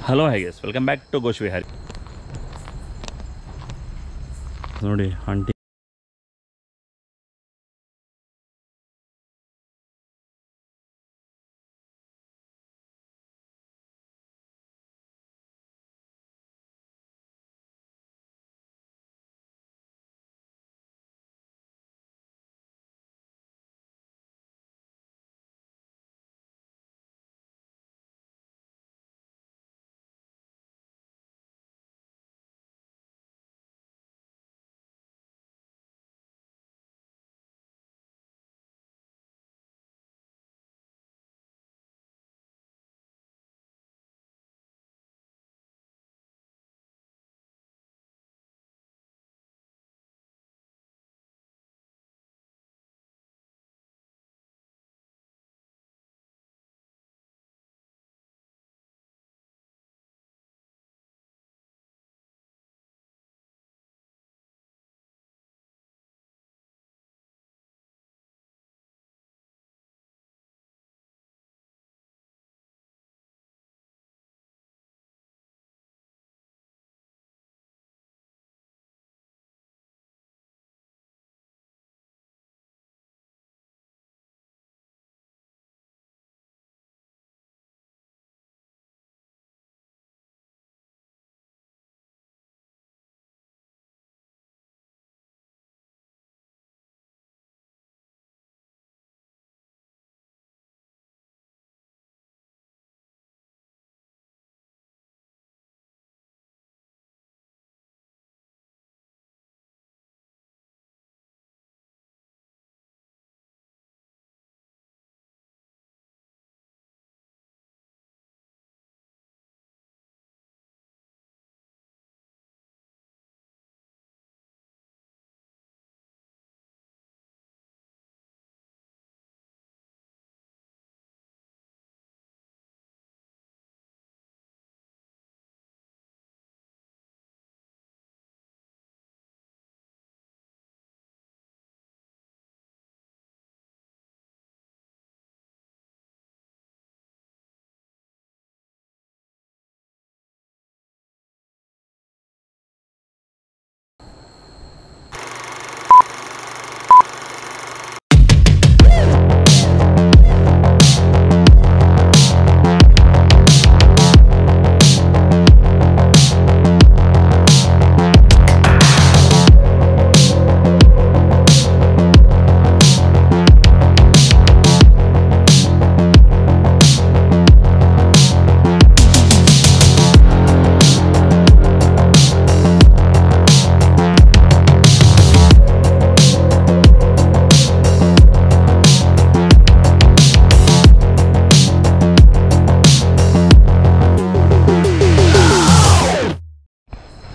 Hello guys, welcome back to Gosh Vihari. ನೋಡಿ aunty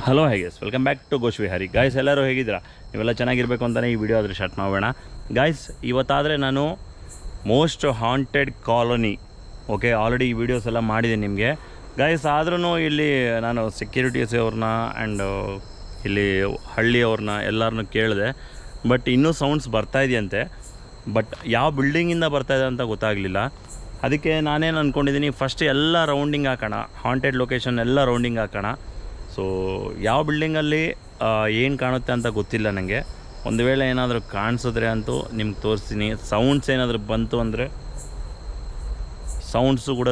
hello guys, welcome back to Gosh Vihari. Guys, ಎಲ್ಲರೂ ಹೇಗಿದ್ದೀರಾ? ನೀವೆಲ್ಲ ಚೆನ್ನಾಗಿರಬೇಕು ಅಂತಲೇ ಈ ವಿಡಿಯೋ ಆದರೆ ಸ್ಟಾರ್ಟ್ ಮಾಡೋಣ. ಗಾಯ್ಸ್, ಇವತ್ತಾದರೆ ನಾನು most haunted colony, okay, already ಈ ವಿಡಿಯೋಸ್ ಎಲ್ಲ ಮಾಡಿದ್ದೀನಿ ನಿಮಗೆ ಗಾಯ್ಸ್. ಆದ್ರೂ ಇಲ್ಲಿ ನಾನು ಸೆಕ್ಯೂರಿಟೀಸ್ ಅವ್ರನ್ನ ಆ್ಯಂಡ್ ಇಲ್ಲಿ ಹಳ್ಳಿಯವ್ರನ್ನ ಎಲ್ಲರನ್ನೂ ಕೇಳಿದೆ, ಬಟ್ ಇನ್ನೂ ಸೌಂಡ್ಸ್ ಬರ್ತಾಯಿದೆಯಂತೆ. ಬಟ್ ಯಾವ ಬಿಲ್ಡಿಂಗಿಂದ ಬರ್ತಾಯಿದೆ ಅಂತ ಗೊತ್ತಾಗಲಿಲ್ಲ. ಅದಕ್ಕೆ ನಾನೇನು ಅಂದ್ಕೊಂಡಿದ್ದೀನಿ, ಫಸ್ಟ್ ಎಲ್ಲ ರೌಂಡಿಂಗ್ ಹಾಕೋಣ, ಹಾಂಟೆಡ್ ಲೊಕೇಶನ್ ಎಲ್ಲ ರೌಂಡಿಂಗ್ ಹಾಕೋಣ. ಸೊ ಯಾವ ಬಿಲ್ಡಿಂಗಲ್ಲಿ ಏನು ಕಾಣುತ್ತೆ ಅಂತ ಗೊತ್ತಿಲ್ಲ ನನಗೆ. ಒಂದು ವೇಳೆ ಏನಾದರೂ ಕಾಣಿಸಿದ್ರೆ ಅಂತೂ ನಿಮ್ಗೆ ತೋರಿಸ್ತೀನಿ. ಸೌಂಡ್ಸ್ ಏನಾದರೂ ಬಂತು ಅಂದರೆ ಸೌಂಡ್ಸು ಕೂಡ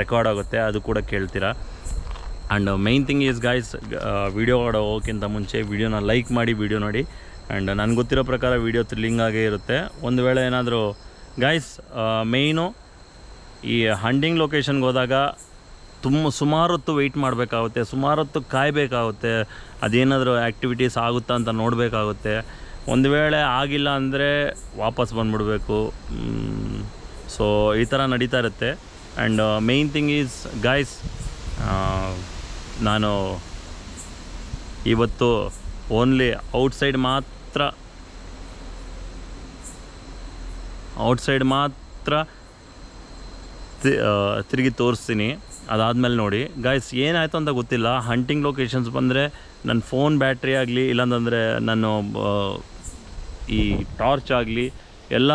ರೆಕಾರ್ಡ್ ಆಗುತ್ತೆ, ಅದು ಕೂಡ ಕೇಳ್ತೀರಾ. And main thing is guys, video ಹೋಗೋಕ್ಕಿಂತ ಮುಂಚೆ ವೀಡಿಯೋನ ಲೈಕ್ ಮಾಡಿ, ವೀಡಿಯೋ ನೋಡಿ. ಆ್ಯಂಡ್ ನನಗೆ ಗೊತ್ತಿರೋ ಪ್ರಕಾರ ವೀಡಿಯೋ ಥ್ರಿಲ್ಲಿಂಗ್ ಆಗೇ ಇರುತ್ತೆ. ಒಂದು ವೇಳೆ ಏನಾದರೂ ಗಾಯ್ಸ್, ಮೇಯ್ನು ಈ ಹಂಟಿಂಗ್ ಲೊಕೇಶನ್ಗೆ ಹೋದಾಗ ಸುಮಾರು ಹೊತ್ತು ವೆಯ್ಟ್ ಮಾಡಬೇಕಾಗುತ್ತೆ, ಸುಮಾರು ಹೊತ್ತು ಕಾಯಬೇಕಾಗುತ್ತೆ. ಅದೇನಾದರೂ ಆ್ಯಕ್ಟಿವಿಟೀಸ್ ಆಗುತ್ತಾ ಅಂತ ನೋಡಬೇಕಾಗುತ್ತೆ. ಒಂದು ವೇಳೆ ಆಗಿಲ್ಲ ಅಂದರೆ ವಾಪಸ್ ಬಂದುಬಿಡ್ಬೇಕು. ಸೊ ಈ ಥರ ನಡೀತಾ ಇರುತ್ತೆ. And main thing is guys, ನಾನು ಇವತ್ತು ಓನ್ಲಿ ಔಟ್ಸೈಡ್ ಮಾತ್ರ ತಿರುಗಿ ತೋರಿಸ್ತೀನಿ. ಅದಾದಮೇಲೆ ನೋಡಿ ಗಾಯ್ಸ್, ಏನಾಯಿತು ಅಂತ ಗೊತ್ತಿಲ್ಲ. ಹಂಟಿಂಗ್ ಲೊಕೇಶನ್ಸ್ ಬಂದರೆ ನನ್ನ ಫೋನ್ ಬ್ಯಾಟ್ರಿ ಆಗಲಿ, ಇಲ್ಲಾಂತಂದರೆ ನಾನು ಈ ಟಾರ್ಚ್ ಆಗಲಿ ಎಲ್ಲ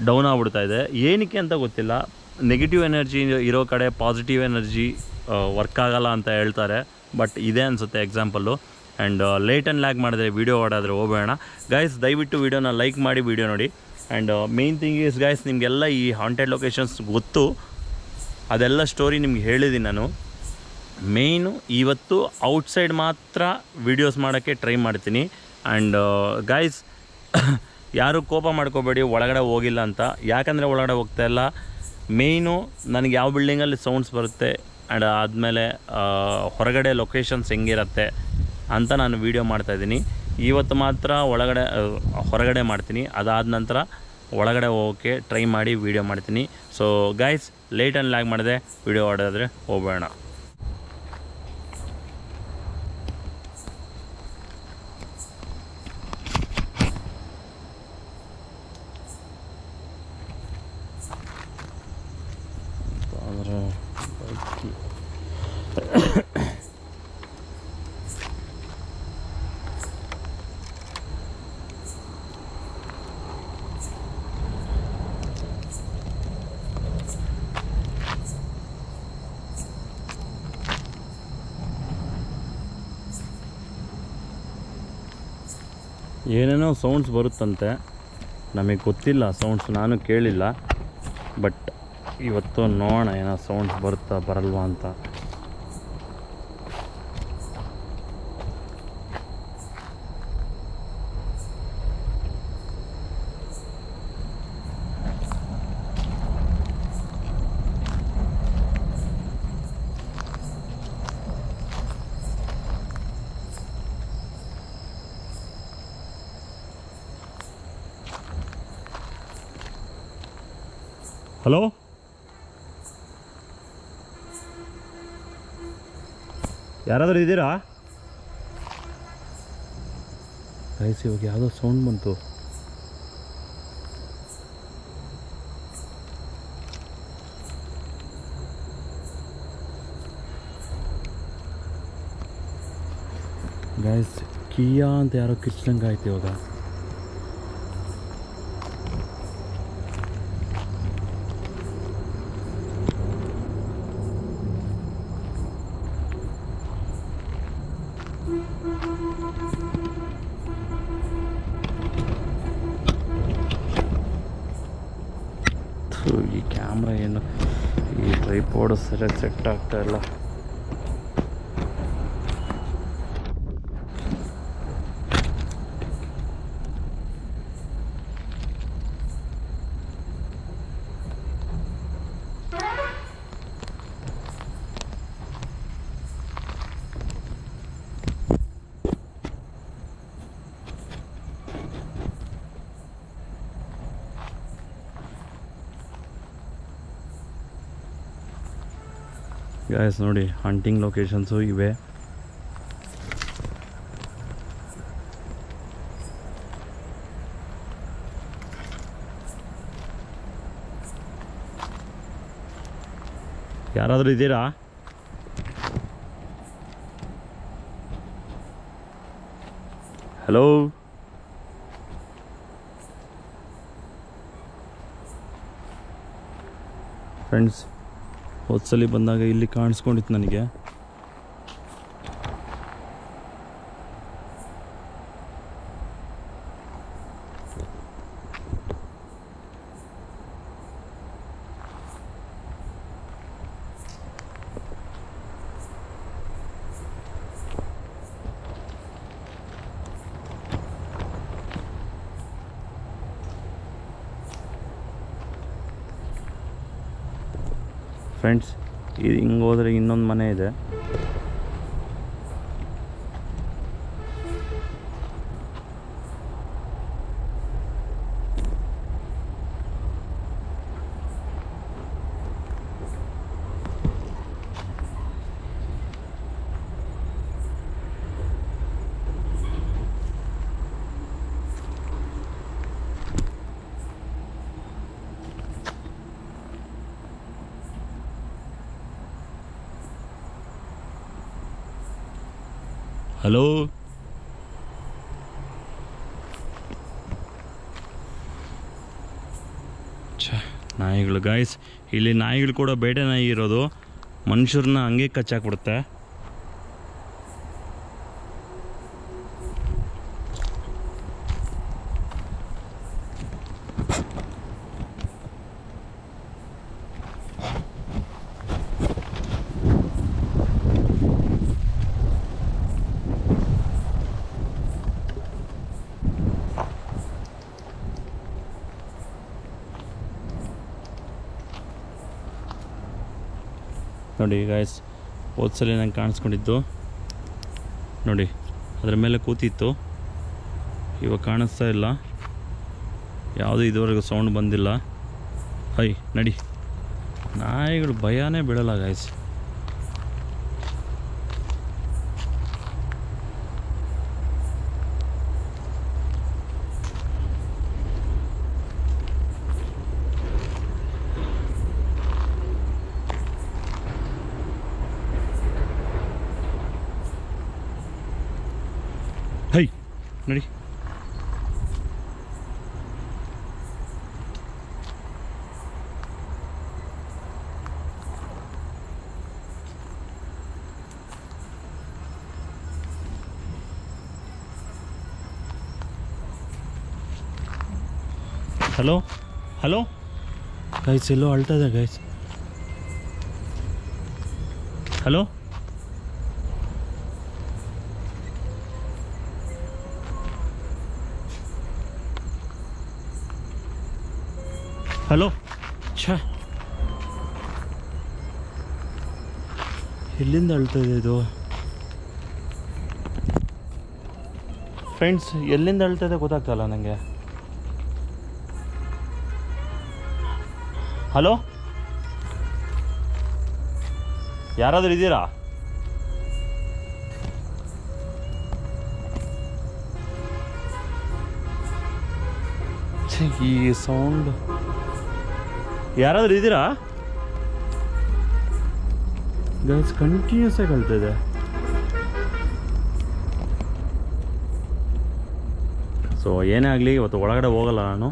ಡೌನ್ ಆಗ್ಬಿಡ್ತಾಯಿದೆ. ಏನಕ್ಕೆ ಅಂತ ಗೊತ್ತಿಲ್ಲ. ನೆಗೆಟಿವ್ ಎನರ್ಜಿ ಇರೋ ಕಡೆ ಪಾಸಿಟಿವ್ ಎನರ್ಜಿ ವರ್ಕ್ ಆಗಲ್ಲ ಅಂತ ಹೇಳ್ತಾರೆ. ಬಟ್ ಇದೆ ಅನಿಸುತ್ತೆ example. And late and lag ಮಾಡಿದ್ರೆ ವೀಡಿಯೋ ಓಡಾದರೆ ಹೋಗಬೇಡ ಗೈಸ್. ದಯವಿಟ್ಟು ವೀಡಿಯೋನ ಲೈಕ್ ಮಾಡಿ ವೀಡಿಯೋ ನೋಡಿ. And main thing is guys, ನಿಮಗೆಲ್ಲ ಈ ಹಾಂಟೆಡ್ ಲೊಕೇಶನ್ಸ್ ಗೊತ್ತು, ಅದೆಲ್ಲ ಸ್ಟೋರಿ ನಿಮ್ಗೆ ಹೇಳಿದ್ದೀನಿ ನಾನು. ಮೇಯ್ನು ಇವತ್ತು ಔಟ್ಸೈಡ್ ಮಾತ್ರ ವೀಡಿಯೋಸ್ ಮಾಡೋಕ್ಕೆ ಟ್ರೈ ಮಾಡ್ತೀನಿ. ಆ್ಯಂಡ್ ಗೈಸ್ ಯಾರೂ ಕೋಪ ಮಾಡ್ಕೋಬೇಡಿ ಒಳಗಡೆ ಹೋಗಿಲ್ಲ ಅಂತ. ಯಾಕಂದರೆ ಒಳಗಡೆ ಹೋಗ್ತಾಯಿಲ್ಲ, ಮೇಯ್ನು ನನಗೆ ಯಾವ ಬಿಲ್ಡಿಂಗಲ್ಲಿ ಸೌಂಡ್ಸ್ ಬರುತ್ತೆ ಆ್ಯಂಡ್ ಆದಮೇಲೆ ಹೊರಗಡೆ ಲೊಕೇಶನ್ಸ್ ಹೆಂಗಿರುತ್ತೆ ಅಂತ ನಾನು ವೀಡಿಯೋ ಮಾಡ್ತಾಯಿದ್ದೀನಿ. ಇವತ್ತು ಮಾತ್ರ ಹೊರಗಡೆ ಮಾಡ್ತೀನಿ, ಅದಾದ ನಂತರ ಒಳಗಡೆ ಹೋಗೋಕ್ಕೆ ಟ್ರೈ ಮಾಡಿ ವೀಡಿಯೋ ಮಾಡ್ತೀನಿ. So guys, late and lag ಮಾಡಿದೆ ವೀಡಿಯೋ ಆಡೋದ್ರೆ ಹೋಗಬೇಡ. ಏನೇನೋ ಸೌಂಡ್ಸ್ ಬರುತ್ತಂತೆ, ನಮಗೆ ಗೊತ್ತಿಲ್ಲ ಸೌಂಡ್ಸ್, ನಾನು ಕೇಳಿಲ್ಲ. ಬಟ್ ಇವತ್ತು ನೋಡೋಣ ಏನೋ ಸೌಂಡ್ಸ್ ಬರುತ್ತಾ ಬರಲ್ವಾ ಅಂತ. ಹಲೋ, ಯಾರಾದರೂ ಇದ್ದೀರಾ ಗೈಸ್? ಇವಾಗ ಯಾವುದೋ ಸೌಂಡ್ ಬಂತು. ಗೈಸ್, ಕಿಯಾ ಅಂತ ಯಾರೋ ಕಿಚ್ದಂಗೆ ಆಯ್ತು ಇವಾಗ. ಈ ಕ್ಯಾಮ್ರಾ ಏನು, ಈ ಟ್ರೈಪಾಡ್ ಸರಿಯಾಗಿ ಸೆಟ್ ಆಗ್ತಾ ಇಲ್ಲ. ಗೈಸ್ ನೋಡಿ, ಹಂಟಿಂಗ್ ಲೊಕೇಶನ್ಸು ಇವೆ. ಯಾರಾದರೂ ಇದ್ದೀರಾ? ಹಲೋ, ಫ್ರೆಂಡ್ಸ್, ಹೋದ್ಸಲಿ ಬಂದಾಗ ಇಲ್ಲಿ ಕಾಣಿಸ್ಕೊಂಡಿತ್ತು ನನಗೆ. ಫ್ರೆಂಡ್ಸ್, ಇದು ಹಿಂಗೆ ಹೋದರೆ ಇನ್ನೊಂದು ಮನೆ ಇದೆ. ಹಲೋ, ನಾ ನಾಯಿಗಳು ಗಾಯ್ಸ್. ಇಲ್ಲಿ ನಾಯಿಗಳು ಕೂಡ ಬೇಟೆ ನಾಯಿ ಇರೋದು, ಮನುಷ್ಯರನ್ನ ಹಂಗೆ ಕಚ್ಚಾಕ್ಬಿಡುತ್ತೆ. ನೋಡಿ ಗಾಯ್ಸ್, ಹೋದ್ಸಲ ನಂಗೆ ಕಾಣಿಸ್ಕೊಂಡಿದ್ದು ನೋಡಿ, ಅದರ ಮೇಲೆ ಕೂತಿತ್ತು, ಇವಾಗ ಕಾಣಿಸ್ತಾ ಇಲ್ಲ. ಯಾವುದೂ ಇದುವರೆಗೂ ಸೌಂಡ್ ಬಂದಿಲ್ಲ. ಹೈ ನಡಿ, ನಾಯಿಗಳು ಭಯನೇ ಬೀಳಲ್ಲ ಗಾಯ್ಸ್. ಹೈ ನಡಿ. ಹಲೋ ಹಲೋ ಗೈಸ್, ಎಲ್ಲೋ ಅಳ್ತಾ ಇದೆ ಗೈಸ್. Hello hello. ಛ, ಎಲ್ಲಿಂದ ಅಳ್ತಾ ಇದೆ ಇದು ಫ್ರೆಂಡ್ಸ್? ಎಲ್ಲಿಂದ ಅಳ್ತಾ ಇದೆ ಗೊತ್ತಾಗ್ತಲ್ಲ ನನಗೆ. ಹಲೋ, ಯಾರಾದರೂ ಇದ್ದೀರಾ? ಈ ಸೌಂಡ್, ಯಾರಾದರೂ ಇದ್ದೀರಾ ಗೈಸ್? ಕಂಟಿನ್ಯೂಸ್ ಆಗಿ ಕಳ್ತಾ ಇದೆ. ಸೊ ಏನೇ ಆಗಲಿ, ಇವತ್ತು ಒಳಗಡೆ ಹೋಗಲ್ಲ ನಾನು.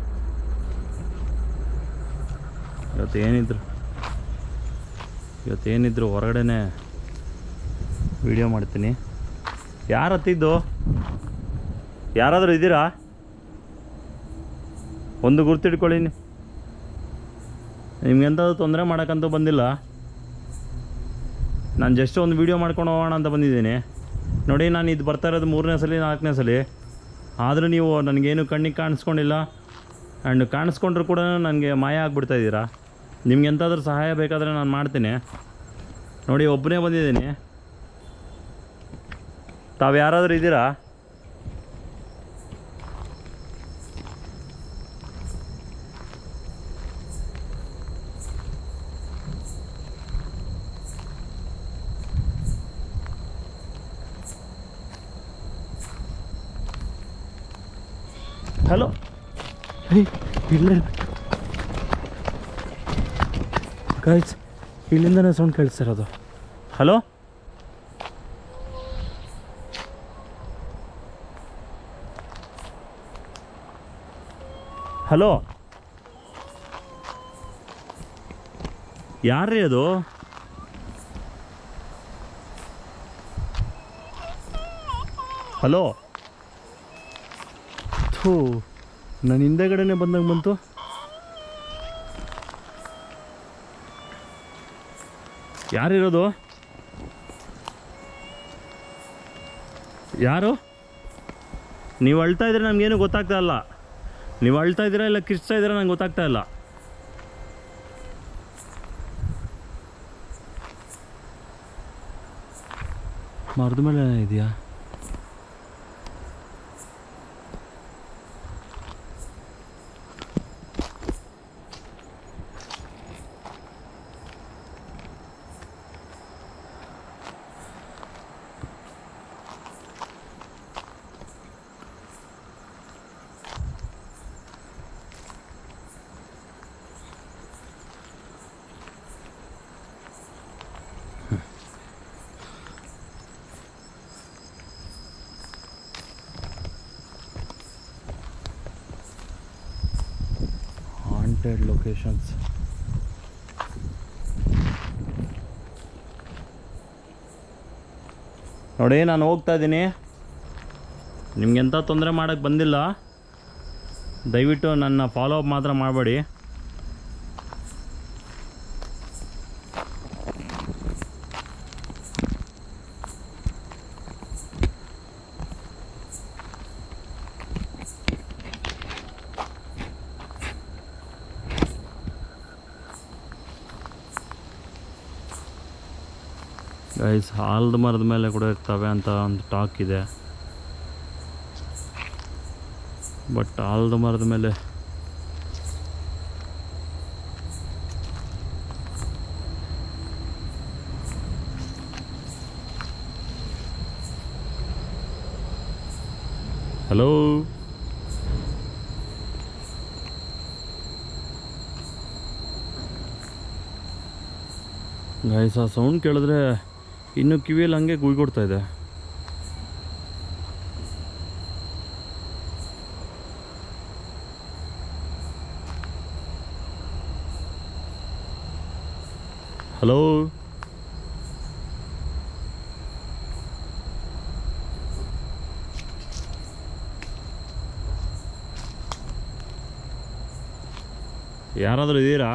ಇವತ್ತೇನಿದ್ರು ಹೊರಗಡೆನೇ ವಿಡಿಯೋ ಮಾಡ್ತೀನಿ. ಯಾರು ಹತ್ತಿದ್ದು? ಯಾರಾದರೂ ಇದ್ದೀರಾ? ಒಂದು ಗುರ್ತಿಟ್ಕೊಳ್ಳಿ. ನಿಮ್ಗೆಂಥದ್ದು ತೊಂದರೆ ಮಾಡೋಕ್ಕಂತೂ ಬಂದಿಲ್ಲ. ನಾನು ಜಸ್ಟ್ ಒಂದು ವೀಡಿಯೋ ಮಾಡ್ಕೊಂಡು ಹೋಗೋಣ ಅಂತ ಬಂದಿದ್ದೀನಿ. ನೋಡಿ, ನಾನು ಇದು ಬರ್ತಾ ಇರೋದು 3ನೇ ಸಲ 4ನೇ ಸಲ, ಆದರೂ ನೀವು ನನಗೇನು ಕಣ್ಣಿಗೆ ಕಾಣಿಸ್ಕೊಂಡಿಲ್ಲ. ಆ್ಯಂಡ್ ಕಾಣಿಸ್ಕೊಂಡ್ರೂ ಕೂಡ ನನಗೆ ಮಾಯ ಆಗಿಬಿಡ್ತಾಯಿದ್ದೀರಾ. ನಿಮ್ಗೆ ಎಂಥಾದ್ರೂ ಸಹಾಯ ಬೇಕಾದರೆ ನಾನು ಮಾಡ್ತೀನಿ. ನೋಡಿ, ಒಬ್ಬನೇ ಬಂದಿದ್ದೀನಿ. ತಾವು ಯಾರಾದರೂ ಇದ್ದೀರಾ? ಹಲೋ, ಇಲ್ಲ ಗೈಸ್, ಇಲ್ಲಿಂದನೇ ಸೌಂಡ್ ಕೇಳಿಸ್ತಿರೋದು. ಹಲೋ, ಹಲೋ, ಯಾರ್ರೀ ಅದು? ಹಲೋ, ಥೂ, ನನ್ನ ಹಿಂದೆಗಡೆನೇ ಬಂದಾಗ ಬಂತು. ಯಾರಿರೋದು? ಯಾರು? ನೀವು ಅಳ್ತಾ ಇದ್ರೆ ನಮಗೇನು ಗೊತ್ತಾಗ್ತಾ ಇಲ್ಲ. ನೀವು ಅಳ್ತಾ ಇದ್ದೀರಾ ಇಲ್ಲ ಕಿರ್ಚ್ತಾ ಇದ್ದೀರಾ ನಂಗೆ ಗೊತ್ತಾಗ್ತಾ ಇಲ್ಲ. ಮರದ ಮೇಲೆ ಇದೆಯಾ? Haunted locations. ನೋಡಿ ನಾನು ಹೋಗ್ತಾ ಇದ್ದೀನಿ, ನಿಮಗೆಂಥ ತೊಂದರೆ ಮಾಡೋಕ್ಕೆ ಬಂದಿಲ್ಲ. ದಯವಿಟ್ಟು ನನ್ನ ಫಾಲೋ ಅಪ್ ಮಾತ್ರ ಮಾಡಬೇಡಿ. ಗೈಸ್, ಆಲದ ಮರದ ಮೇಲೆ ಕೂಡ ಇರ್ತವೆ ಅಂತ ಒಂದು ಟಾಕ್ ಇದೆ. ಬಟ್ ಆಲದ ಮರದ ಮೇಲೆ ಹಲೋ ಗೈಸ್, ಆ ಸೌಂಡ್ ಕೇಳಿದ್ರೆ ಇನ್ನು ಕಿವಿಯಲ್ಲಿ ಹಂಗೆ ಗುಯ್ಕೊಡ್ತಾ ಇದೆ. ಹಲೋ ಯಾರಾದರೂ ಇದ್ದೀರಾ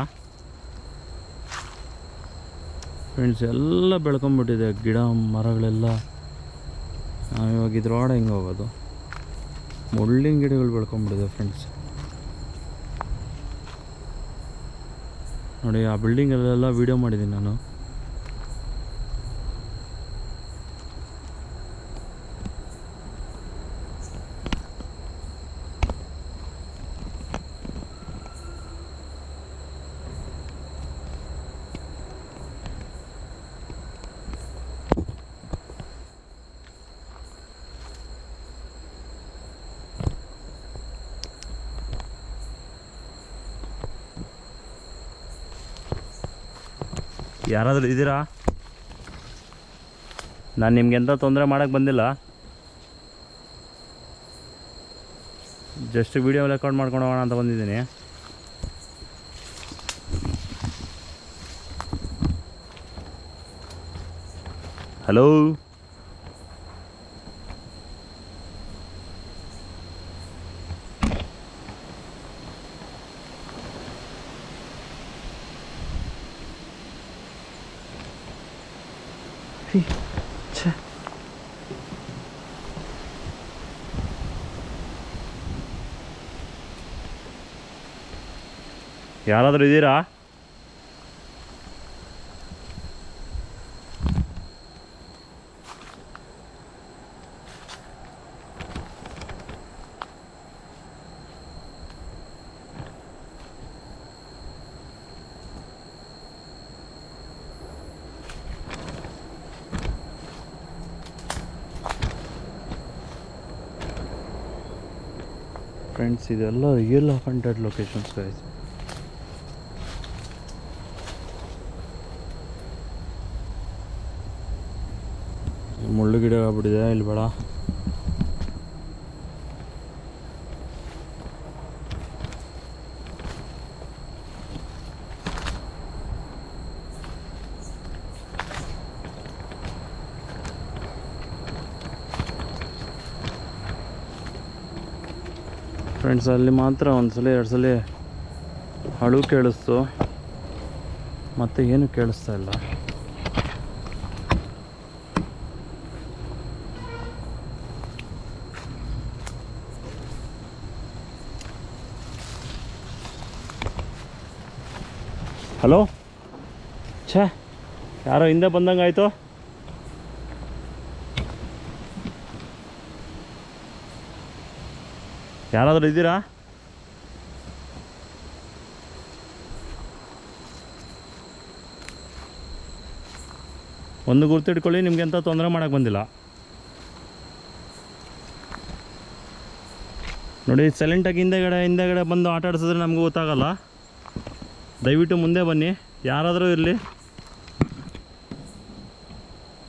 ಫ್ರೆಂಡ್ಸ್? ಎಲ್ಲ ಬೆಳ್ಕೊಂಬಿಟ್ಟಿದೆ ಗಿಡ ಮರಗಳೆಲ್ಲ. ನಾವಿವಾಗ ಇದ್ರೊಳಗಡೆ ಹೆಂಗೆ ಹೋಗೋದು? ಮುಳ್ಳಿನ ಗಿಡಗಳು ಬೆಳ್ಕೊಂಬಿಟ್ಟಿದೆ ಫ್ರೆಂಡ್ಸ್. ನೋಡಿ, ಆ ಬಿಲ್ಡಿಂಗಲ್ಲೆಲ್ಲ ವೀಡಿಯೋ ಮಾಡಿದ್ದೀನಿ ನಾನು. ಯಾರಾದರೂ ಇದ್ದೀರಾ? ನಾನು ನಿಮ್ಗೆ ಎಂಥ ತೊಂದರೆ ಮಾಡೋಕ್ಕೆ ಬಂದಿಲ್ಲ. ಜಸ್ಟ್ ವೀಡಿಯೋ ರೆಕಾರ್ಡ್ ಮಾಡ್ಕೊಂಡು ಹೋಗೋಣ ಅಂತ ಬಂದಿದ್ದೀನಿ. ಹಲೋ ಯಾರಾದರೂ ಇದ್ದೀರಾ? ಫ್ರೆಂಡ್ಸ್, ಇದೆಲ್ಲ ರಿಯಲ್ ಹಾಂಟೆಡ್ ಲೊಕೇಶನ್ಸ್ ಗೈಸ್. ಮುಳ್ಳು ಗಿಡ ಆಗ್ಬಿಟ್ಟಿದೆ ಇಲ್ಲಿ ಬೇಡ. ಫ್ರೆಂಡ್ಸ್, ಅಲ್ಲಿ ಮಾತ್ರ ಒಂದ್ಸಲ ಎರಡು ಸಲ ಅಳು ಕೇಳಿಸ್ತು, ಮತ್ತೆ ಏನು ಕೇಳಿಸ್ತಾ ಇಲ್ಲ. ಹಲೋ, ಛೇ, ಯಾರೋ ಹಿಂದೆ ಬಂದಂಗೆ ಆಯಿತು. ಯಾರಾದರೂ ಇದ್ದೀರಾ? ಒಂದು ಗುರ್ತಿಟ್ಕೊಳ್ಳಿ, ನಿಮ್ಗೆ ಎಂಥ ತೊಂದರೆ ಮಾಡೋಕ್ಕೆ ಬಂದಿಲ್ಲ. ನೋಡಿ, ಸೈಲೆಂಟಾಗಿ ಹಿಂದೆಗಡೆ ಬಂದು ಆಟ ಆಡಿಸಿದ್ರೆ ನಮಗೂ ಗೊತ್ತಾಗಲ್ಲ. ದಯವಿಟ್ಟು ಮುಂದೆ ಬನ್ನಿ, ಯಾರಾದರೂ ಇರಲಿ.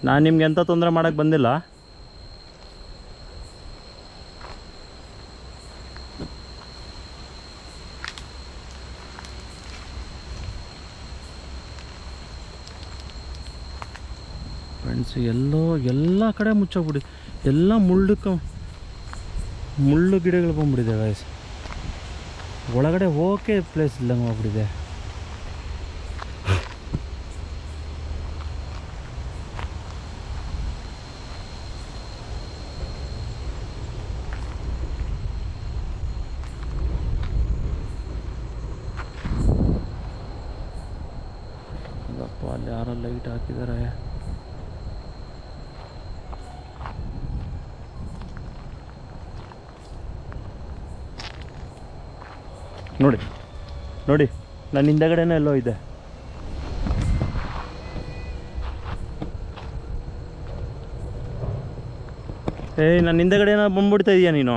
ನಾನು ನಿಮ್ಗೆ ಎಂಥ ತೊಂದರೆ ಮಾಡೋಕ್ಕೆ ಬಂದಿಲ್ಲ. ಫ್ರೆಂಡ್ಸ್ ಎಲ್ಲ ಕಡೆ ಮುಚ್ಚೋಗ್ಬಿಡಿ, ಎಲ್ಲ ಮುಳ್ಳು ಗಿಡಗಳು ಬಂದ್ಬಿಟ್ಟಿದೆ ಗೈಸ್. ಒಳಗಡೆ ಹೋಗಕ್ಕೆ ಪ್ಲೇಸ್ ಇಲ್ಲಂಗೆ ಹೋಗ್ಬಿಟ್ಟಿದೆ. ಅಲ್ಲಿ ಯಾರೋ ಲೈಟ್ ಹಾಕಿದ್ದಾರೆ. ನೋಡಿ ನೋಡಿ, ನನ್ನ ಹಿಂದಗಡೆನೇ ಎಲ್ಲೋ ಇದೆ. ನನ್ನ ಹಿಂದಗಡೆ ಏನೋ ಬಂದ್ಬಿಡ್ತಾ ಇದೀಯ ನೀನು.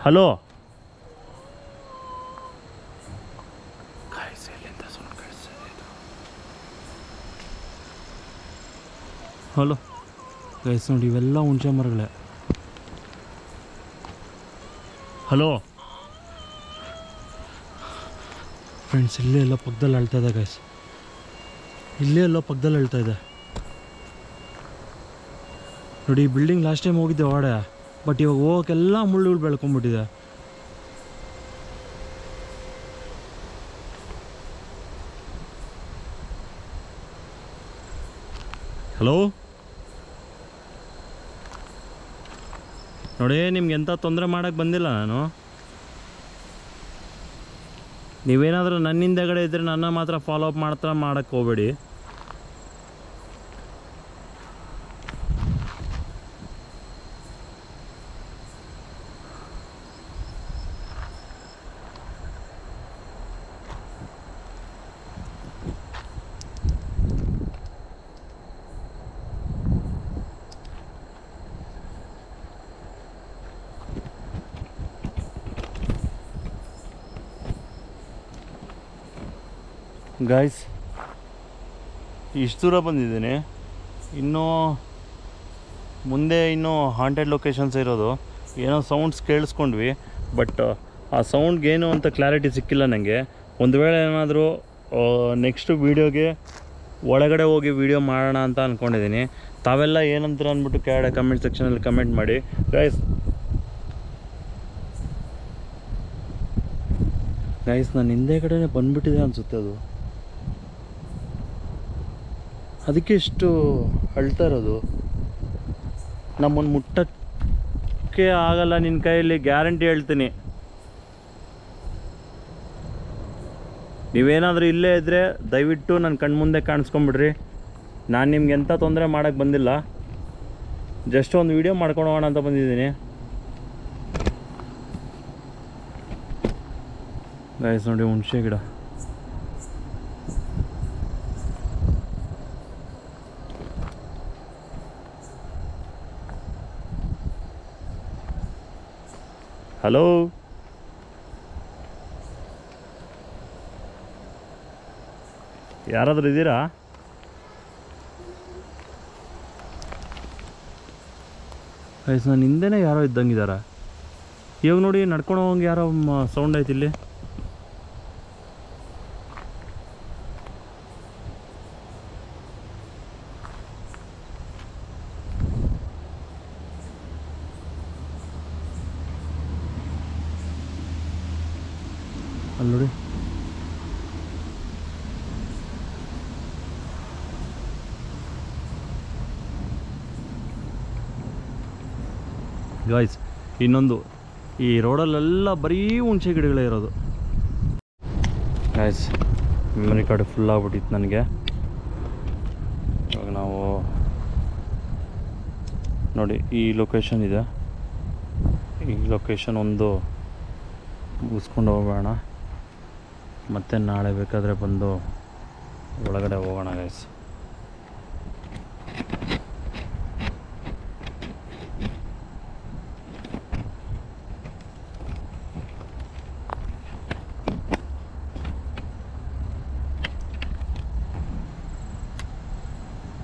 ಹಲೋ, ಹಲೋ ಗೈಸ್, ನೋಡಿ ಇವೆಲ್ಲ ಹುಣಸೆ ಮರಗಳೇ. ಹಲೋ ಫ್ರೆಂಡ್ಸ್, ಇಲ್ಲೇ ಎಲ್ಲ ಪಕ್ಕದಲ್ಲಿ ಅಳ್ತಾ ಇದೆ ಗೈಸ್, ಇಲ್ಲೇ ಎಲ್ಲ ಪಕ್ಕದಲ್ಲಿ ಅಳ್ತಾ ಇದೆ ನೋಡಿ. ಈ ಬಿಲ್ಡಿಂಗ್ ಲಾಸ್ಟ್ ಟೈಮ್ ಹೋಗಿದ್ದೆ ಹೊರಗಡೆ, ಬಟ್ ಇವಾಗ ಹೋಗೋಕ್ಕೆಲ್ಲ ಮುಳ್ಳುಗಳು ಬೆಳ್ಕೊಂಡ್ಬಿಟ್ಟಿದೆ. ಹಲೋ ನೋಡಿ, ನಿಮ್ಗೆ ಎಂಥ ತೊಂದರೆ ಮಾಡೋಕ್ಕೆ ಬಂದಿಲ್ಲ ನಾನು. ನೀವೇನಾದರೂ ನನ್ನ ಹಿಂದೆಗಡೆ ಇದ್ದರೆ ನನ್ನ ಮಾತ್ರ ಫಾಲೋ ಅಪ್ ಮಾಡೋಕ್ಕೆ ಹೋಗಬೇಡಿ. ಗಾಯ್ಸ್, ಇಷ್ಟು ದೂರ ಬಂದಿದ್ದೀನಿ, ಇನ್ನೂ ಮುಂದೆ ಇನ್ನೂ ಹಾಂಟೆಡ್ ಲೊಕೇಶನ್ಸ್ ಇರೋದು. ಏನೋ ಸೌಂಡ್ಸ್ ಕೇಳಿಸ್ಕೊಂಡ್ವಿ, ಬಟ್ ಆ ಸೌಂಡ್ಗೇನು ಅಂತ ಕ್ಲಾರಿಟಿ ಸಿಕ್ಕಿಲ್ಲ ನನಗೆ. ಒಂದು ವೇಳೆ ಏನಾದರೂ ನೆಕ್ಸ್ಟ್ ವೀಡಿಯೋಗೆ ಒಳಗಡೆ ಹೋಗಿ ವೀಡಿಯೋ ಮಾಡೋಣ ಅಂತ ಅಂದ್ಕೊಂಡಿದ್ದೀನಿ. ತಾವೆಲ್ಲ ಏನಂತೀರ ಅಂದ್ಬಿಟ್ಟು ಕೆಳಗಡೆ ಕಮೆಂಟ್ ಸೆಕ್ಷನಲ್ಲಿ ಕಮೆಂಟ್ ಮಾಡಿ ಗೈಸ್. ನನ್ನ ಹಿಂದೆ ಕಡೆನೇ ಬಂದುಬಿಟ್ಟಿದೆ ಅನಿಸುತ್ತೆ ಅದು, ಅದಕ್ಕೆ ಇಷ್ಟು ಅಳ್ತಾ ಇರೋದು. ನಮ್ಮನ್ನು ಮುಟ್ಟಕ್ಕೆ ಆಗಲ್ಲ ನಿನ್ನ ಕೈಯಲ್ಲಿ, ಗ್ಯಾರಂಟಿ ಹೇಳ್ತೀನಿ. ನೀವೇನಾದರೂ ಇಲ್ಲೇ ಇದ್ದರೆ ದಯವಿಟ್ಟು ನನ್ನ ಕಣ್ಮುಂದೆ ಕಾಣಿಸ್ಕೊಂಬಿಡ್ರಿ. ನಾನು ನಿಮ್ಗೆ ಎಂಥ ತೊಂದರೆ ಮಾಡೋಕ್ಕೆ ಬಂದಿಲ್ಲ, ಜಸ್ಟ್ ಒಂದು ವೀಡಿಯೋ ಮಾಡ್ಕೊಂಡು ಹೋಗೋಣ ಅಂತ ಬಂದಿದ್ದೀನಿ ಗೈಸ್. ನೋಡಿ ಹುಣಸೆ ಗಿಡ, ಹಲೋ ಯಾರಾದರೂ ಇದ್ದೀರಾ? ಗೈಸ್, ನಾನು ಹಿಂದೆನೇ ಯಾರೋ ಇದ್ದಂಗಿದ್ದಾರೆ. ಇವಾಗ ನೋಡಿ ನಡ್ಕೊಂಡು ಹೋಗಂಗೆ ಯಾರೋ ಸೌಂಡ್ ಆಯ್ತು ಇಲ್ಲಿ. ಅಲ್ಲಿ ನೋಡಿ, ಗಾಯ್ಸ್ ಇನ್ನೊಂದು, ಈ ರೋಡಲ್ಲೆಲ್ಲ ಬರೀ ಹುಣಸೆ ಗಿಡಗಳೇ ಇರೋದು. ಗಾಯ್ಸ್ ಮೆಮರಿ ಕಾರ್ಡ್ ಫುಲ್ ಆಗ್ಬಿಟ್ಟಿತ್ತು ನನಗೆ. ಇವಾಗ ನಾವು ನೋಡಿ ಈ ಲೊಕೇಶನ್ ಇದೆ, ಈ ಲೊಕೇಶನ್ ಒಂದು ಮುಗಿಸ್ಕೊಂಡು ಹೋಗೋಣ, ಮತ್ತೆ ನಾಳೆ ಬೇಕಾದರೆ ಬಂದು ಒಳಗಡೆ ಹೋಗೋಣ ಗೈಸ್.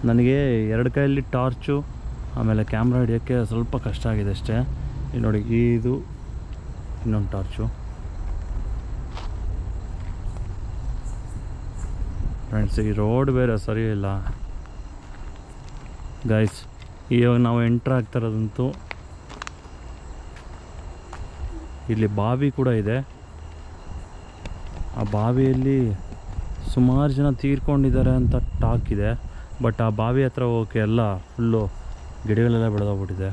ನನಗೆ ಎರಡು ಕೈಯಲ್ಲಿ ಟಾರ್ಚು ಆಮೇಲೆ ಕ್ಯಾಮ್ರಾ ಹಿಡಿಯೋಕ್ಕೆ ಸ್ವಲ್ಪ ಕಷ್ಟ ಆಗಿದೆ ಅಷ್ಟೇ. ನೋಡಿ ಇದು ಇನ್ನೊಂದು ಟಾರ್ಚು. ಫ್ರೆಂಡ್ಸ್ ಈ ರೋಡ್ ಬೇರೆ ಸರಿ ಇಲ್ಲ ಗೈಸ್. ಇವಾಗ ನಾವು ಎಂಟ್ರ್ ಆಗ್ತಿರೋದಂತೂ ಇಲ್ಲಿ ಬಾವಿ ಕೂಡ ಇದೆ. ಆ ಬಾವಿಯಲ್ಲಿ ಸುಮಾರು ಜನ ತೀರ್ಕೊಂಡಿದ್ದಾರೆ ಅಂತ ಟಾಕ್ ಇದೆ. ಬಟ್ ಆ ಬಾವಿ ಹತ್ರ ಹೋಗೋಕ್ಕೆ ಎಲ್ಲ ಫುಲ್ಲು ಗಿಡಗಳೆಲ್ಲ ಬೆಳೆದೋಗ್ಬಿಟ್ಟಿದೆ.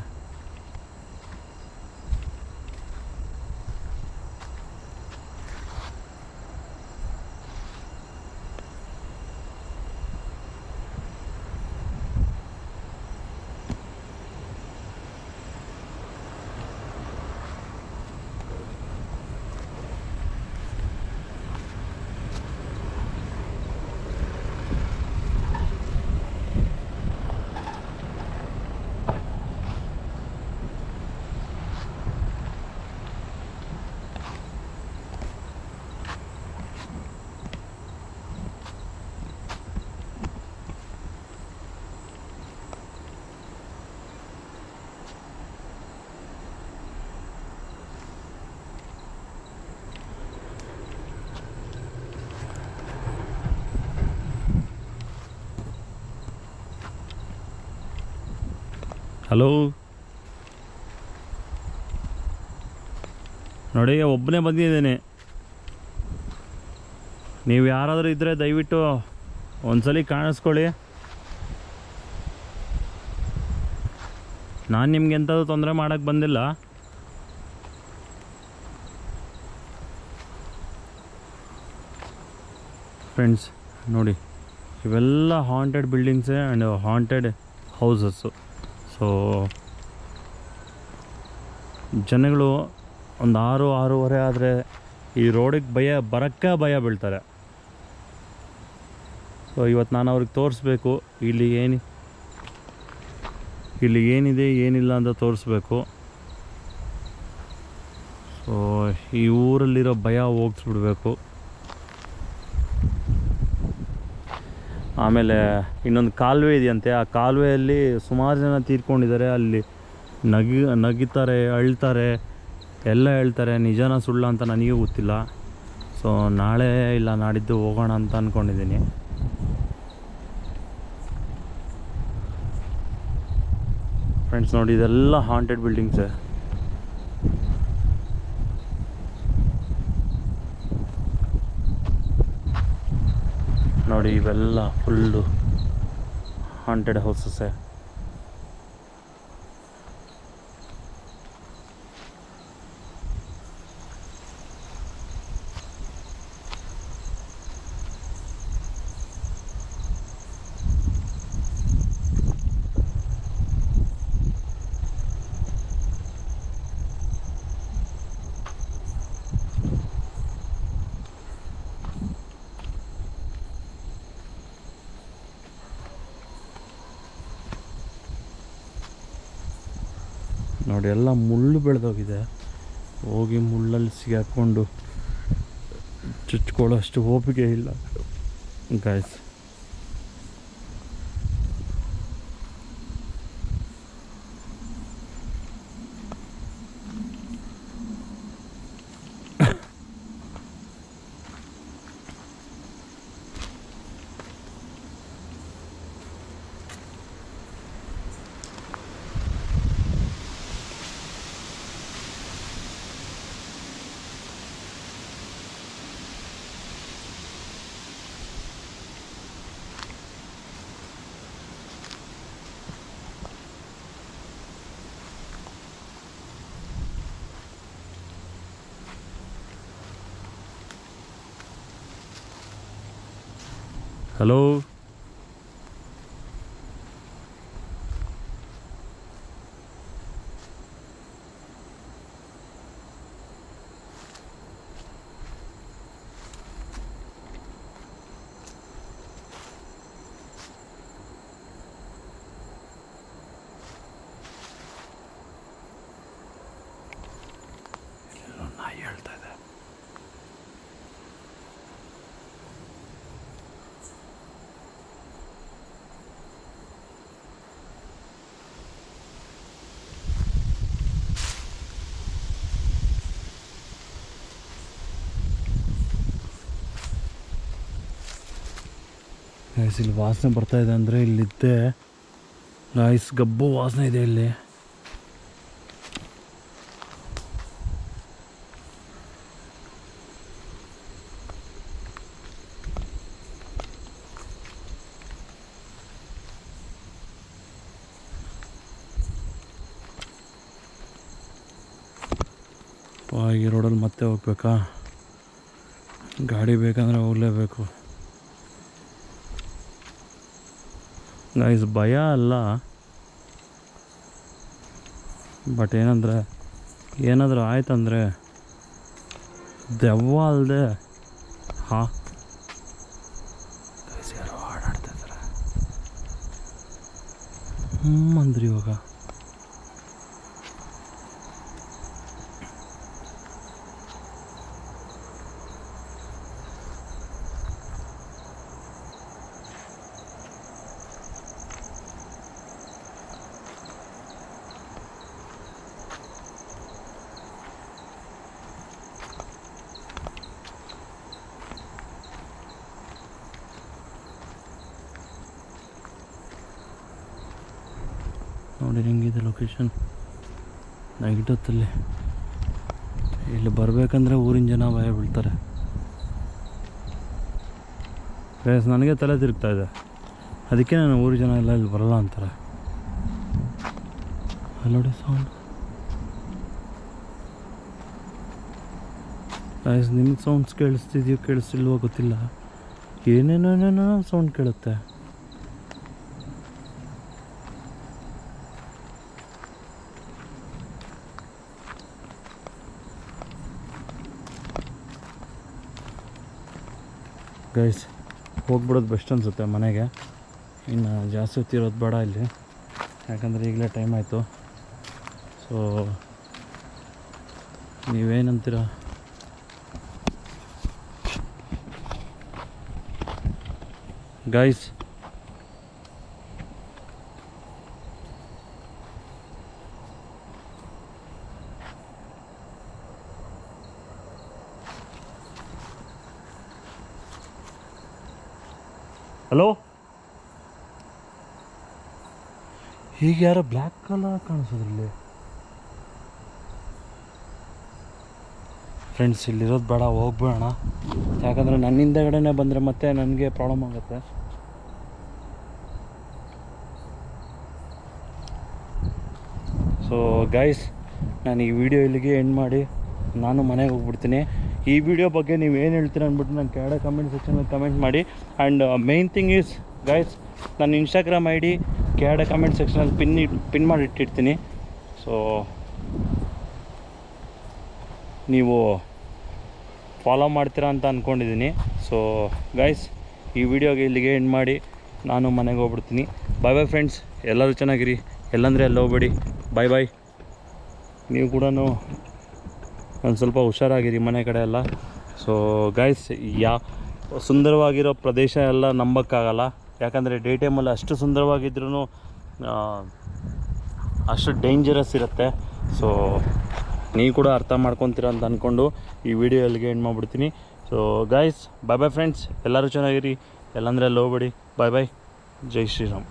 ಹಲೋ ನೋಡಿ, ಒಬ್ಬನೇ ಬಂದಿದ್ದೇನೆ. ನೀವು ಯಾರಾದರೂ ಇದ್ದರೆ ದಯವಿಟ್ಟು ಒಂದ್ಸಲಿ ಕಾಣಿಸ್ಕೊಳ್ಳಿ. ನಾನು ನಿಮ್ಗೆ ಎಂಥದ್ದು ತೊಂದರೆ ಮಾಡೋಕ್ಕೆ ಬಂದಿಲ್ಲ. ಫ್ರೆಂಡ್ಸ್ ನೋಡಿ, ಇವೆಲ್ಲ ಹಾಂಟೆಡ್ ಬಿಲ್ಡಿಂಗ್ಸೇ ಆ್ಯಂಡ್ ಹಾಂಟೆಡ್ ಹೌಸಸ್ಸು. ಸೊ ಜನಗಳು ಒಂದು 6-6:30 ಆದರೆ ಈ ರೋಡಿಗೆ ಬರೋಕ್ಕೆ ಭಯ ಬೀಳ್ತಾರೆ. ಸೊ ಇವತ್ತು ನಾನು ಅವ್ರಿಗೆ ತೋರಿಸ್ಬೇಕು ಇಲ್ಲಿ ಏನಿದೆ ಏನಿಲ್ಲ ಅಂತ ತೋರಿಸ್ಬೇಕು. ಸೊ ಈ ಊರಲ್ಲಿರೋ ಭಯ ಹೋಗಿಸ್ಬಿಡ್ಬೇಕು. ಆಮೇಲೆ ಇನ್ನೊಂದು ಕಾಲುವೆ ಇದೆಯಂತೆ. ಆ ಕಾಲುವೆಯಲ್ಲಿ ಸುಮಾರು ಜನ ತೀರ್ಕೊಂಡಿದ್ದಾರೆ. ಅಲ್ಲಿ ನಗಿತಾರೆ, ಅಳ್ತಾರೆ, ಎಲ್ಲ ಹೇಳ್ತಾರೆ. ನಿಜನ ಸುಳ್ಳ ಅಂತ ನನಗೂ ಗೊತ್ತಿಲ್ಲ. ಸೊ ನಾಳೆ ಇಲ್ಲ ನಾಡಿದ್ದು ಹೋಗೋಣ ಅಂತ ಅಂದ್ಕೊಂಡಿದ್ದೀನಿ. ಫ್ರೆಂಡ್ಸ್ ನೋಡಿ, ಇದೆಲ್ಲ ಹಾಂಟೆಡ್ ಬಿಲ್ಡಿಂಗ್ಸೇ. ನೋಡಿ ಇವೆಲ್ಲ ಫುಲ್ಲು ಹಾಂಟೆಡ್ ಹೌಸಸ್ಸೇ. ನೋಡಿ ಎಲ್ಲ ಮುಳ್ಳು ಬೆಳೆದೋಗಿದೆ. ಹೋಗಿ ಮುಳ್ಳಲ್ಲಿ ಸಿಗಾಕೊಂಡು ಚುಚ್ಕೊಳ್ಳೋಷ್ಟು ಓಪಿಗೆ ಇಲ್ಲ ಗಾಯ್ಸ್. ಹಲೋ ನಾಯಿ ಹೇಳ್ತಾ ಇದೆ. ಗೈಸ್ ಇಲ್ಲಿ ವಾಸನೆ ಬರ್ತಾಯಿದೆ ಅಂದರೆ ಇಲ್ಲಿದ್ದೆ ಗೈಸ್ ಗಬ್ಬು ವಾಸನೆ ಇದೆ ಇಲ್ಲಿ. ಈ ರೋಡಲ್ಲಿ ಮತ್ತೆ ಹೋಗ್ಬೇಕಾ? ಗಾಡಿ ಬೇಕಂದರೆ ಹೋಗಲೇಬೇಕು ಗೈಸ್. ಭಯ ಅಲ್ಲ, ಬಟ್ ಏನಂದರೆ ಏನಾದರೂ ಆಯ್ತಂದರೆ ದೆವ್ವ ಅಲ್ಲದೆ ಹಾಂ ಗೈಸ್ ಯಾರೋ ಹಾಡಾಡ್ತಾಯಿದ್ದಾರೆ ಅಂದ್ರಿ ಇವಾಗ. ನೋಡಿ ಹೆಂಗಿದೆ ಲೊಕೇಶನ್ ನೈಟ್ ಹೊತ್ತಲ್ಲಿ. ಇಲ್ಲಿ ಬರಬೇಕಂದ್ರೆ ಊರಿನ ಜನ ಭಯ ಬೀಳ್ತಾರೆ. ಗೈಸ್ ನನಗೆ ತಲೆ ತಿರುಗ್ತಾ ಇದೆ, ಅದಕ್ಕೆ ನಾನು ಊರಿನ ಜನ ಎಲ್ಲ ಇಲ್ಲಿ ಬರಲ್ಲ ಅಂತಾರೆ. ಅಲ್ಲಿ ನೋಡಿ ಸೌಂಡ್. ಗೈಸ್ ನಿಮ್ಗೆ ಸೌಂಡ್ಸ್ ಕೇಳಿಸ್ತಿದೆಯೋ ಕೇಳಿಸ್ತಿಲ್ವೋ ಗೊತ್ತಿಲ್ಲ, ಏನೇನೇನೇನೋ ಸೌಂಡ್ ಕೇಳುತ್ತೆ. ಗೈಸ್ ಹೋಗ್ಬಿಡೋದು ಬೆಸ್ಟ್ ಅನಿಸುತ್ತೆ ಮನೆಗೆ. ಇನ್ನು ಜಾಸ್ತಿ ಹೊತ್ತಿರೋದು ಬೇಡ ಇಲ್ಲಿ, ಯಾಕಂದರೆ ಈಗಲೇ ಟೈಮ್ ಆಯಿತು. ಸೊ ನೀವೇನಂತೀರ? ಗೈಸ್ ಹಲೋ, ಈಗ ಯಾರೋ ಬ್ಲ್ಯಾಕ್ ಕಲರ್ ಕಾಣಿಸೋದ್ರಲ್ಲಿ. ಫ್ರೆಂಡ್ಸ್ ಇಲ್ಲಿರೋದು ಬೇಡ, ಹೋಗ್ಬೇಡ. ಯಾಕಂದರೆ ನನ್ನ ಹಿಂದೆಗಡೆನೇ ಬಂದರೆ ಮತ್ತೆ ನನಗೆ ಪ್ರಾಬ್ಲಮ್ ಆಗುತ್ತೆ. ಸೊ ಗೈಸ್ ನಾನು ಈ ವಿಡಿಯೋ ಇಲ್ಲಿಗೆ ಎಂಡ್ ಮಾಡಿ ನಾನು ಮನೆಗೆ ಹೋಗ್ಬಿಡ್ತೀನಿ. ಈ ವಿಡಿಯೋ ಬಗ್ಗೆ ನೀವು ಏನು ಹೇಳ್ತೀರ ಅಂದ್ಬಿಟ್ಟು ನಾನು ಕೆಳಗಡೆ ಕಮೆಂಟ್ ಸೆಕ್ಷನಲ್ಲಿ ಕಮೆಂಟ್ ಮಾಡಿ. And main thing is guys, ನನ್ನ ಇನ್ಸ್ಟಾಗ್ರಾಮ್ ಐ ಡಿ ಕೆಳಗಡೆ ಕಮೆಂಟ್ ಸೆಕ್ಷನಲ್ಲಿ ಪಿನ್ ಮಾಡಿ ಇಟ್ಟಿರ್ತೀನಿ. ಸೊ ನೀವು ಫಾಲೋ ಮಾಡ್ತೀರಾ ಅಂತ ಅಂದ್ಕೊಂಡಿದ್ದೀನಿ. ಸೊ ಗೈಸ್ ಈ ವಿಡಿಯೋಗೆ ಇಲ್ಲಿಗೆ ಎಂಡ್ ಮಾಡಿ ನಾನು ಮನೆಗೆ ಹೋಗ್ಬಿಡ್ತೀನಿ. ಬಾಯ್ ಬಾಯ್ ಫ್ರೆಂಡ್ಸ್, ಎಲ್ಲರೂ ಚೆನ್ನಾಗಿರಿ, ಎಲ್ಲಂದರೆ ಎಲ್ಲ ಹೋಗ್ಬೇಡಿ. ಬಾಯ್ ಬಾಯ್. ನೀವು ಕೂಡ ಒಂದು ಸ್ವಲ್ಪ ಹುಷಾರಾಗಿರಿ ಮನೆ ಕಡೆ ಎಲ್ಲ. ಸೊ ಗೈಸ್ ಸುಂದರವಾಗಿರೋ ಪ್ರದೇಶ ಎಲ್ಲ ನಂಬೋಕ್ಕಾಗಲ್ಲ, ಯಾಕಂದರೆ ಡೇ ಟೈಮಲ್ಲಿ ಅಷ್ಟು ಸುಂದರವಾಗಿದ್ರೂ ಅಷ್ಟು ಡೇಂಜರಸ್ ಇರುತ್ತೆ. ಸೊ ನೀವು ಕೂಡ ಅರ್ಥ ಮಾಡ್ಕೊತೀರ ಅಂತ ಅಂದ್ಕೊಂಡು ಈ ವಿಡಿಯೋ ಎಲ್ಲಿಗೆ ಎಂಡ್ ಮಾಡಿಬಿಡ್ತೀನಿ. So guys bye bye friends, ಎಲ್ಲರೂ ಚೆನ್ನಾಗಿರಿ, ಎಲ್ಲಂದರೆ ಅಲ್ಲಿ ಹೋಗ್ಬೇಡಿ. ಬಾಯ್ ಬಾಯ್. ಜೈ ಶ್ರೀರಾಮ್.